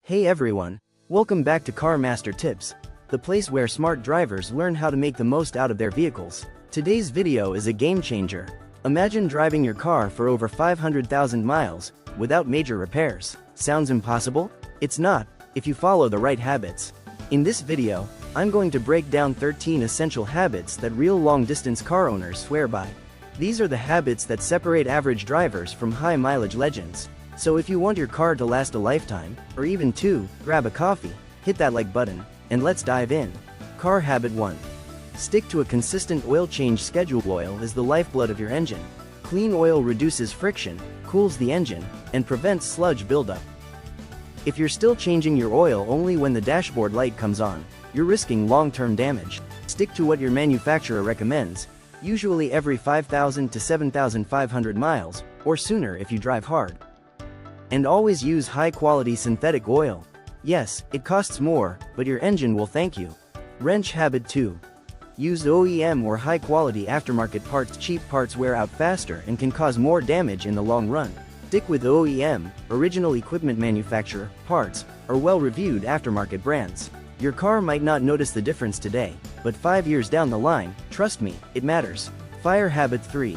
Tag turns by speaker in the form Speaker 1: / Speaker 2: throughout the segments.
Speaker 1: Hey everyone, welcome back to Car Master Tips, the place where smart drivers learn how to make the most out of their vehicles. Today's video is a game changer. Imagine driving your car for over 500,000 miles without major repairs. Sounds impossible? It's not, if you follow the right habits. In this video, I'm going to break down 13 essential habits that real long-distance car owners swear by. These are the habits that separate average drivers from high-mileage legends. So if you want your car to last a lifetime, or even two, grab a coffee, hit that like button, and let's dive in. Car Habit 1. Stick to a consistent oil change schedule. Oil is the lifeblood of your engine. Clean oil reduces friction, cools the engine, and prevents sludge buildup. If you're still changing your oil only when the dashboard light comes on, you're risking long-term damage. Stick to what your manufacturer recommends, usually every 5,000 to 7,500 miles, or sooner if you drive hard. And always use high-quality synthetic oil. Yes, it costs more, but your engine will thank you. Wrench Habit 2. Use OEM or high-quality aftermarket parts. Cheap parts wear out faster and can cause more damage in the long run. Stick with OEM, original equipment manufacturer, parts, or well-reviewed aftermarket brands. Your car might not notice the difference today, but 5 years down the line, trust me, it matters. Fire Habit 3.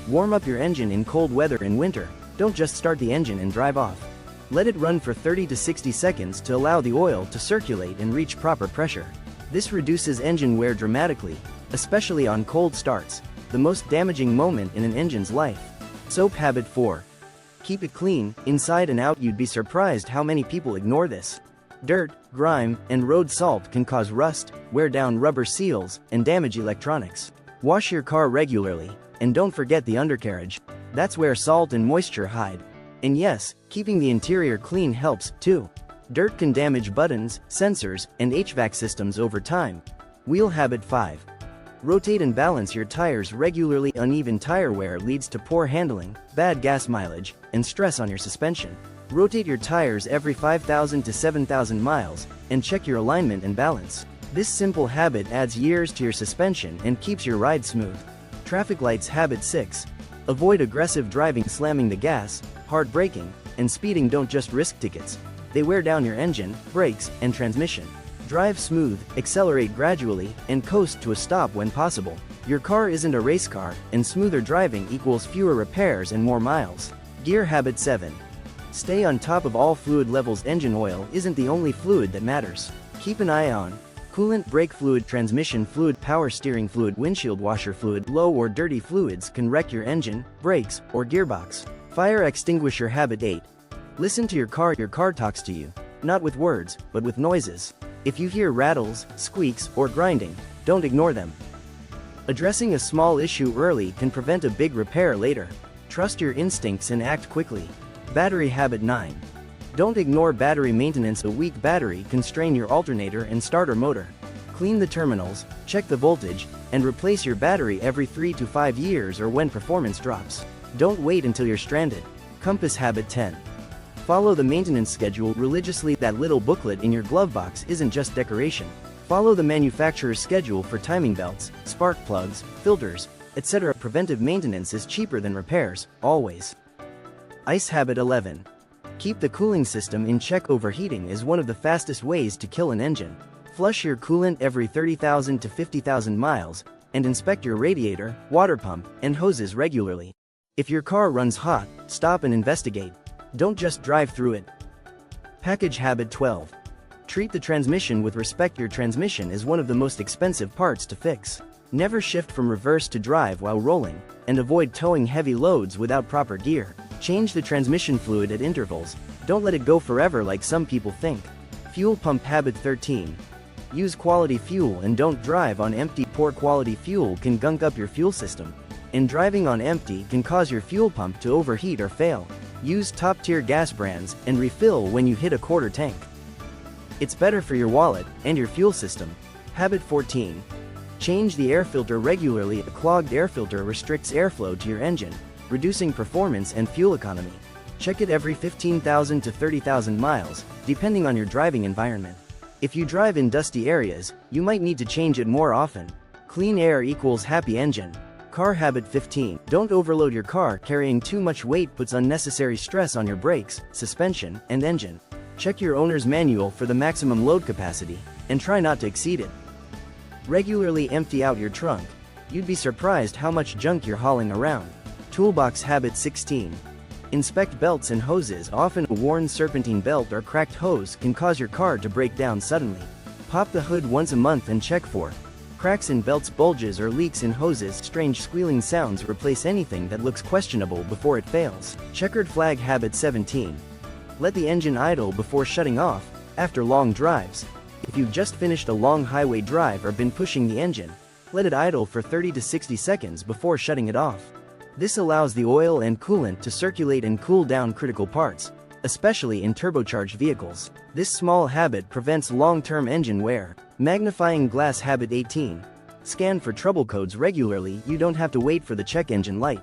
Speaker 1: Warm up your engine in cold weather in winter. Don't just start the engine and drive off. Let it run for 30 to 60 seconds to allow the oil to circulate and reach proper pressure. This reduces engine wear dramatically, especially on cold starts, the most damaging moment in an engine's life. Soap Habit 4. Keep it clean, inside and out. You'd be surprised how many people ignore this. Dirt, grime, and road salt can cause rust, wear down rubber seals, and damage electronics. Wash your car regularly, and don't forget the undercarriage. That's where salt and moisture hide. And yes, keeping the interior clean helps, too. Dirt can damage buttons, sensors, and HVAC systems over time. Wheel Habit 5. Rotate and balance your tires regularly. Uneven tire wear leads to poor handling, bad gas mileage, and stress on your suspension. Rotate your tires every 5,000 to 7,000 miles, and check your alignment and balance. This simple habit adds years to your suspension and keeps your ride smooth. Traffic Lights Habit 6. Avoid aggressive driving. Slamming the gas, hard braking, and speeding don't just risk tickets. They wear down your engine, brakes, and transmission. Drive smooth, accelerate gradually, and coast to a stop when possible. Your car isn't a race car, and smoother driving equals fewer repairs and more miles. Gear Habit 7. Stay on top of all fluid levels. Engine oil isn't the only fluid that matters. Keep an eye on coolant, brake fluid, transmission fluid, power steering fluid, windshield washer fluid. Low or dirty fluids can wreck your engine, brakes, or gearbox. Fire Extinguisher Habit 8. Listen to your car. Your car talks to you, not with words, but with noises. If you hear rattles, squeaks, or grinding, don't ignore them. Addressing a small issue early can prevent a big repair later. Trust your instincts and act quickly. Battery Habit 9. Don't ignore battery maintenance. A weak battery can strain your alternator and starter motor. Clean the terminals, check the voltage, and replace your battery every 3 to 5 years or when performance drops. Don't wait until you're stranded. Compass Habit 10. Follow the maintenance schedule religiously. That little booklet in your glove box isn't just decoration. Follow the manufacturer's schedule for timing belts, spark plugs, filters, etc. Preventive maintenance is cheaper than repairs, always. Ice Habit 11. Keep the cooling system in check. Overheating is one of the fastest ways to kill an engine. Flush your coolant every 30,000 to 50,000 miles, and inspect your radiator, water pump, and hoses regularly. If your car runs hot, stop and investigate. Don't just drive through it. Package Habit 12. Treat the transmission with respect. Your transmission is one of the most expensive parts to fix. Never shift from reverse to drive while rolling, and avoid towing heavy loads without proper gear. Change the transmission fluid at intervals. Don't let it go forever like some people think. Fuel Pump Habit 13. Use quality fuel and don't drive on empty. Poor quality fuel can gunk up your fuel system, and driving on empty can cause your fuel pump to overheat or fail. Use top-tier gas brands and refill when you hit a quarter tank. It's better for your wallet and your fuel system. Habit 14. Change the air filter regularly. A clogged air filter restricts airflow to your engine, reducing performance and fuel economy. Check it every 15,000 to 30,000 miles, depending on your driving environment. If you drive in dusty areas, you might need to change it more often. Clean air equals happy engine. Car Habit 15. Don't overload your car. Carrying too much weight puts unnecessary stress on your brakes, suspension, and engine. Check your owner's manual for the maximum load capacity, and try not to exceed it. Regularly empty out your trunk. You'd be surprised how much junk you're hauling around. Toolbox habit 16. Inspect belts and hoses. Often a worn serpentine belt or cracked hose can cause your car to break down suddenly. Pop the hood once a month and check for cracks in belts, bulges, or leaks in hoses. Strange squealing sounds. Replace anything that looks questionable before it fails. Checkered flag habit 17. Let the engine idle before shutting off. After long drives, if you've just finished a long highway drive or been pushing the engine, let it idle for 30 to 60 seconds before shutting it off. This allows the oil and coolant to circulate and cool down critical parts, especially in turbocharged vehicles. This small habit prevents long-term engine wear. Magnifying glass habit 18. Scan for trouble codes regularly. You don't have to wait for the check engine light.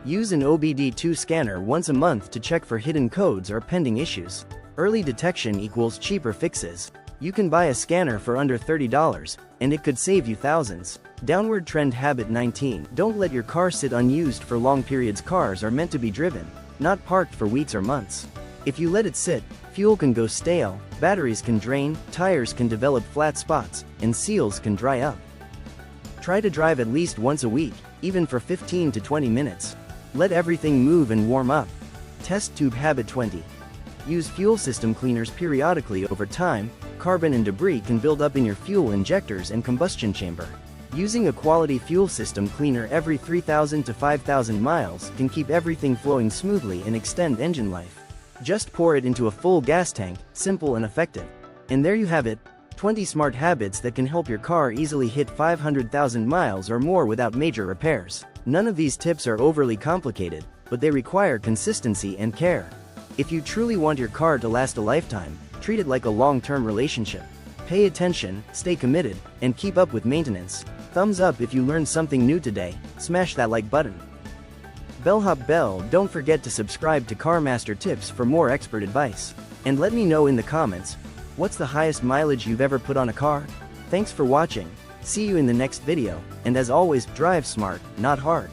Speaker 1: Use an OBD2 scanner once a month to check for hidden codes or pending issues. Early detection equals cheaper fixes. You can buy a scanner for under $30, and it could save you thousands. Downward trend habit 19. Don't let your car sit unused for long periods. Cars are meant to be driven, not parked for weeks or months. If you let it sit, fuel can go stale, batteries can drain, tires can develop flat spots, and seals can dry up. Try to drive at least once a week, even for 15 to 20 minutes. Let everything move and warm up. Test tube habit 20. Use fuel system cleaners periodically. Over time, carbon and debris can build up in your fuel injectors and combustion chamber. Using a quality fuel system cleaner every 3,000 to 5,000 miles can keep everything flowing smoothly and extend engine life. Just pour it into a full gas tank, simple and effective. And there you have it, 20 smart habits that can help your car easily hit 500,000 miles or more without major repairs. None of these tips are overly complicated, but they require consistency and care. If you truly want your car to last a lifetime, treat it like a long-term relationship. Pay attention, stay committed, and keep up with maintenance. Thumbs up if you learned something new today. Smash that like button. Bellhop bell. Don't forget to subscribe to CarMaster Tips for more expert advice. And let me know in the comments, what's the highest mileage you've ever put on a car? Thanks for watching. See you in the next video, and as always, drive smart, not hard.